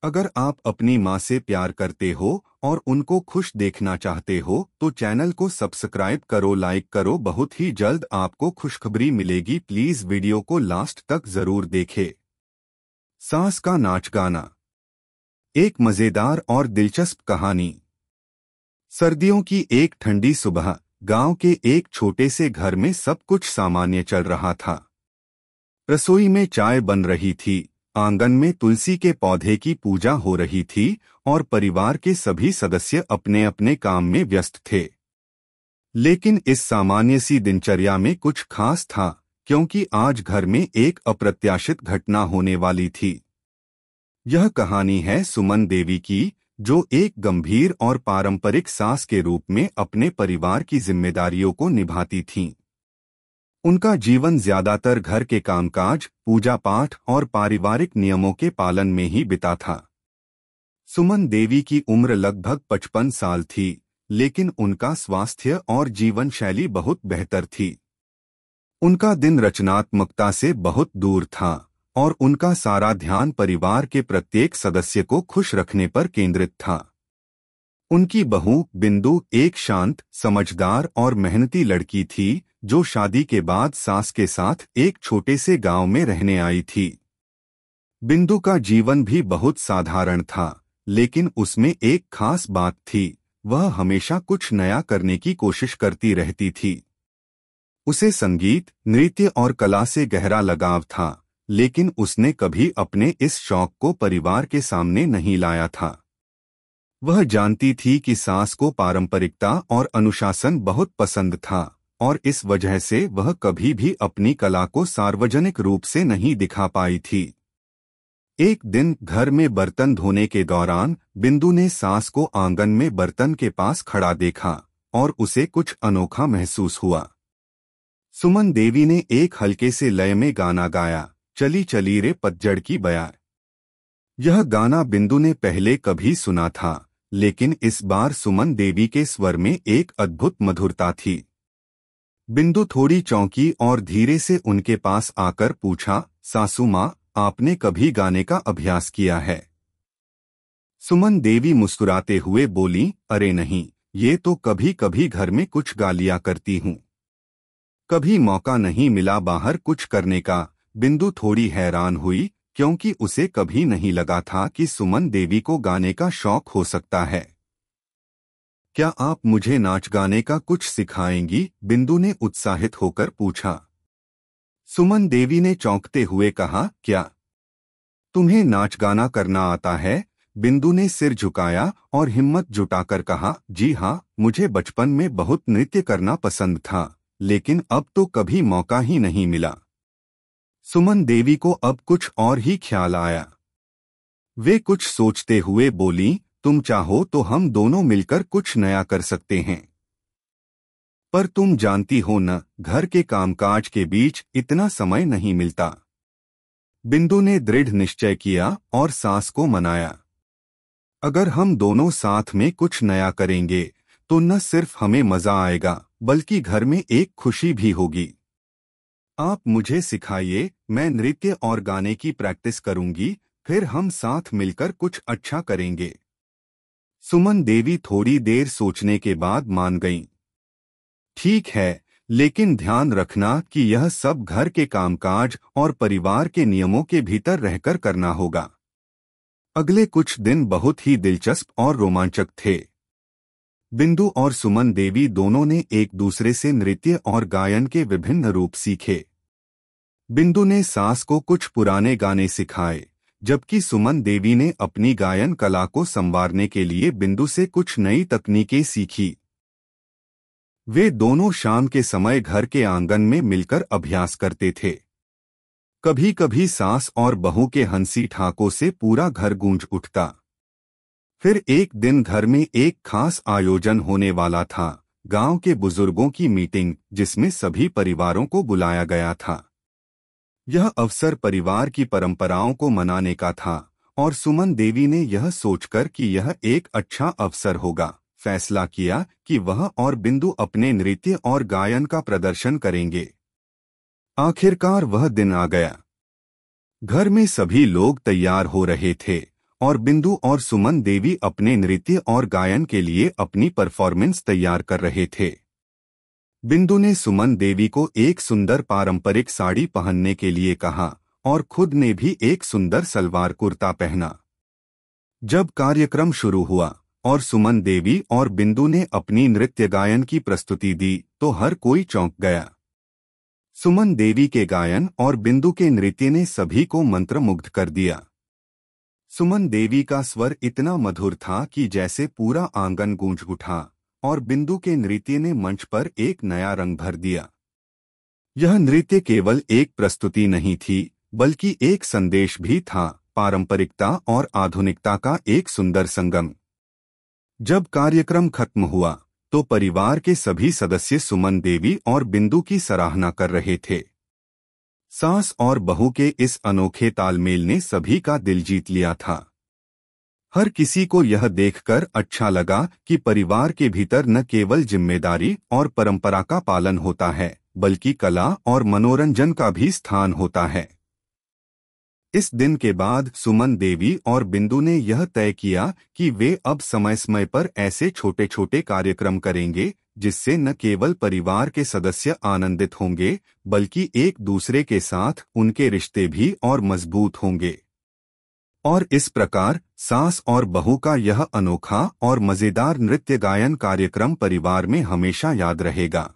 अगर आप अपनी माँ से प्यार करते हो और उनको खुश देखना चाहते हो तो चैनल को सब्सक्राइब करो, लाइक करो। बहुत ही जल्द आपको खुशखबरी मिलेगी। प्लीज वीडियो को लास्ट तक जरूर देखें। सास का नाच गाना। एक मजेदार और दिलचस्प कहानी। सर्दियों की एक ठंडी सुबह गांव के एक छोटे से घर में सब कुछ सामान्य चल रहा था। रसोई में चाय बन रही थी, आंगन में तुलसी के पौधे की पूजा हो रही थी और परिवार के सभी सदस्य अपने अपने काम में व्यस्त थे। लेकिन इस सामान्य सी दिनचर्या में कुछ खास था, क्योंकि आज घर में एक अप्रत्याशित घटना होने वाली थी। यह कहानी है सुमन देवी की, जो एक गंभीर और पारंपरिक सास के रूप में अपने परिवार की जिम्मेदारियों को निभाती थीं। उनका जीवन ज्यादातर घर के कामकाज, पूजा पाठ और पारिवारिक नियमों के पालन में ही बिता था। सुमन देवी की उम्र लगभग 55 साल थी, लेकिन उनका स्वास्थ्य और जीवन शैली बहुत बेहतर थी। उनका दिन रचनात्मकता से बहुत दूर था और उनका सारा ध्यान परिवार के प्रत्येक सदस्य को खुश रखने पर केंद्रित था। उनकी बहू बिंदु एक शांत, समझदार और मेहनती लड़की थी, जो शादी के बाद सास के साथ एक छोटे से गांव में रहने आई थी। बिंदु का जीवन भी बहुत साधारण था, लेकिन उसमें एक खास बात थी। वह हमेशा कुछ नया करने की कोशिश करती रहती थी। उसे संगीत, नृत्य और कला से गहरा लगाव था, लेकिन उसने कभी अपने इस शौक को परिवार के सामने नहीं लाया था। वह जानती थी कि सास को पारंपरिकता और अनुशासन बहुत पसंद था और इस वजह से वह कभी भी अपनी कला को सार्वजनिक रूप से नहीं दिखा पाई थी। एक दिन घर में बर्तन धोने के दौरान बिंदु ने सास को आंगन में बर्तन के पास खड़ा देखा और उसे कुछ अनोखा महसूस हुआ। सुमन देवी ने एक हल्के से लय में गाना गाया, चली चली रे पतझड़ की बयार। यह गाना बिंदु ने पहले कभी सुना था, लेकिन इस बार सुमन देवी के स्वर में एक अद्भुत मधुरता थी। बिंदु थोड़ी चौंकी और धीरे से उनके पास आकर पूछा, सासू माँ, आपने कभी गाने का अभ्यास किया है? सुमन देवी मुस्कुराते हुए बोली, अरे नहीं, ये तो कभी कभी घर में कुछ गा लिया करती हूँ। कभी मौका नहीं मिला बाहर कुछ करने का। बिंदु थोड़ी हैरान हुई, क्योंकि उसे कभी नहीं लगा था कि सुमन देवी को गाने का शौक हो सकता है। क्या आप मुझे नाच गाने का कुछ सिखाएंगी? बिंदु ने उत्साहित होकर पूछा। सुमन देवी ने चौंकते हुए कहा, क्या तुम्हें नाच गाना करना आता है? बिंदु ने सिर झुकाया और हिम्मत जुटाकर कहा, जी हाँ, मुझे बचपन में बहुत नृत्य करना पसंद था, लेकिन अब तो कभी मौका ही नहीं मिला। सुमन देवी को अब कुछ और ही ख्याल आया। वे कुछ सोचते हुए बोली, तुम चाहो तो हम दोनों मिलकर कुछ नया कर सकते हैं। पर तुम जानती हो न, घर के कामकाज के बीच इतना समय नहीं मिलता। बिंदु ने दृढ़ निश्चय किया और सास को मनाया। अगर हम दोनों साथ में कुछ नया करेंगे तो न सिर्फ हमें मजा आएगा, बल्कि घर में एक खुशी भी होगी। आप मुझे सिखाइए, मैं नृत्य और गाने की प्रैक्टिस करूंगी, फिर हम साथ मिलकर कुछ अच्छा करेंगे। सुमन देवी थोड़ी देर सोचने के बाद मान गईं। ठीक है, लेकिन ध्यान रखना कि यह सब घर के कामकाज और परिवार के नियमों के भीतर रहकर करना होगा। अगले कुछ दिन बहुत ही दिलचस्प और रोमांचक थे। बिंदु और सुमन देवी दोनों ने एक दूसरे से नृत्य और गायन के विभिन्न रूप सीखे। बिंदु ने सास को कुछ पुराने गाने सिखाए, जबकि सुमन देवी ने अपनी गायन कला को संवारने के लिए बिंदु से कुछ नई तकनीकें सीखी। वे दोनों शाम के समय घर के आंगन में मिलकर अभ्यास करते थे। कभी कभी सास और बहू के हंसी ठाकों से पूरा घर गूंज उठता। फिर एक दिन घर में एक खास आयोजन होने वाला था, गांव के बुजुर्गों की मीटिंग, जिसमें सभी परिवारों को बुलाया गया था। यह अवसर परिवार की परंपराओं को मनाने का था और सुमन देवी ने यह सोचकर कि यह एक अच्छा अवसर होगा, फैसला किया कि वह और बिंदु अपने नृत्य और गायन का प्रदर्शन करेंगे। आखिरकार वह दिन आ गया। घर में सभी लोग तैयार हो रहे थे और बिंदु और सुमन देवी अपने नृत्य और गायन के लिए अपनी परफॉर्मेंस तैयार कर रहे थे। बिंदु ने सुमन देवी को एक सुंदर पारंपरिक साड़ी पहनने के लिए कहा और खुद ने भी एक सुंदर सलवार कुर्ता पहना। जब कार्यक्रम शुरू हुआ और सुमन देवी और बिंदु ने अपनी नृत्य गायन की प्रस्तुति दी तो हर कोई चौंक गया। सुमन देवी के गायन और बिंदु के नृत्य ने सभी को मंत्रमुग्ध कर दिया। सुमन देवी का स्वर इतना मधुर था कि जैसे पूरा आंगन गूंज उठा और बिंदु के नृत्य ने मंच पर एक नया रंग भर दिया। यह नृत्य केवल एक प्रस्तुति नहीं थी बल्कि एक संदेश भी था, पारंपरिकता और आधुनिकता का एक सुंदर संगम। जब कार्यक्रम खत्म हुआ तो परिवार के सभी सदस्य सुमन देवी और बिंदु की सराहना कर रहे थे। सास और बहू के इस अनोखे तालमेल ने सभी का दिल जीत लिया था। हर किसी को यह देखकर अच्छा लगा कि परिवार के भीतर न केवल जिम्मेदारी और परंपरा का पालन होता है बल्कि कला और मनोरंजन का भी स्थान होता है। इस दिन के बाद सुमन देवी और बिंदु ने यह तय किया कि वे अब समय समय पर ऐसे छोटे छोटे कार्यक्रम करेंगे जिससे न केवल परिवार के सदस्य आनंदित होंगे बल्कि एक दूसरे के साथ उनके रिश्ते भी और मजबूत होंगे। और इस प्रकार सास और बहू का यह अनोखा और मजेदार नृत्य गायन कार्यक्रम परिवार में हमेशा याद रहेगा।